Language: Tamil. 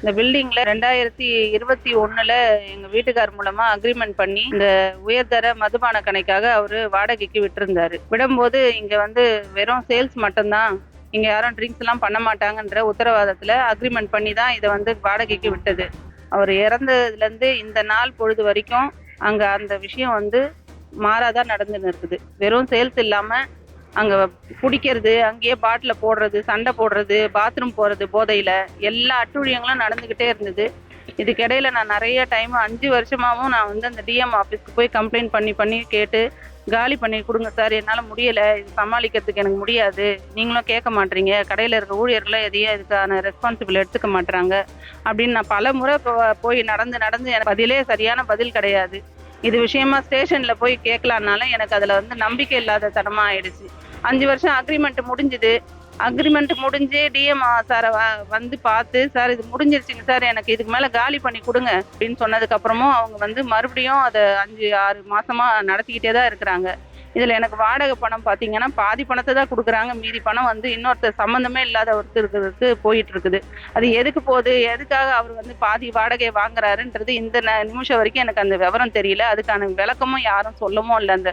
இந்த பில்டிங்ல 2021ல எங்க வீட்டுக்கார் மூலமா அக்ரிமெண்ட் பண்ணி இந்த உயர்தர மதுபான கடைக்காக அவரு வாடகைக்கு விட்டிருந்தாரு. விடும்போது இங்க வந்து வெறும் சேல்ஸ் மட்டும்தான், இங்க யாரும் ட்ரிங்க்ஸ் எல்லாம் பண்ண மாட்டாங்கன்ற உத்தரவாதத்துல அக்ரிமெண்ட் பண்ணி தான் இதை வந்து வாடகைக்கு விட்டது. அவர் இறந்ததுல இருந்து இந்த நாள் பொழுது வரைக்கும் அங்க அந்த விஷயம் வந்து மாறாதான் நடந்துன்னு இருக்குது. வெறும் சேல்ஸ் இல்லாம அங்க குடிக்கிறது, அங்கேயே பாட்டில போடுறது, சண்டை போடுறது, பாத்ரூம் போறது போதையில எல்லா அட்டூழியங்களும் நடந்துகிட்டே இருந்தது. இதுக்கிடையில நான் நிறைய டைம் 5 வருஷமாவும் நான் வந்து அந்த டிஎம் ஆஃபீஸ்க்கு போய் கம்ப்ளைண்ட் பண்ணி பண்ணி கேட்டு காலி பண்ணி கொடுங்க சார், என்னால் முடியல, இது சமாளிக்கிறதுக்கு எனக்கு முடியாது, நீங்களும் கேட்க மாட்டீங்க, கடையில் இருக்க ஊழியர்களும் எதையும் இதுக்கான ரெஸ்பான்சிபிள் எடுத்துக்க மாட்டுறாங்க அப்படின்னு நான் பல முறை போய் நடந்து நடந்து எனக்கு பதிலே சரியான பதில் கிடையாது. இது விஷயமா ஸ்டேஷன்ல போய் கேட்கலான்னாலும் எனக்கு அதுல வந்து நம்பிக்கை இல்லாத தனமா ஆயிடுச்சு. 5 வருஷம் அக்ரிமெண்ட் முடிஞ்சுது. அக்ரிமெண்ட் முடிஞ்சு டிஎம் சாரை வந்து பார்த்து, சார் இது முடிஞ்சிருச்சுங்க சார், எனக்கு இதுக்கு மேல காலி பண்ணி கொடுங்க அப்படின்னு சொன்னதுக்கு அப்புறமும் அவங்க வந்து மறுபடியும் அதை 5-6 மாசமா நடத்திக்கிட்டே தான் இருக்கிறாங்க. இதுல எனக்கு வாடகை பணம் பாத்தீங்கன்னா பாதி பணத்தை தான் கொடுக்குறாங்க, மீதி பணம் வந்து இன்னொருத்தர் சம்மந்தமே இல்லாத ஒருத்தருக்கு போயிட்டு இருக்குது. அது எதுக்கு போகுது, எதுக்காக அவர் வந்து பாதி வாடகை வாங்குறாருன்றது இந்த நிமிஷம் வரைக்கும் எனக்கு அந்த விவரம் தெரியல. அதுக்கான விளக்கமும் யாரும் சொல்லவும் இல்லை. அந்த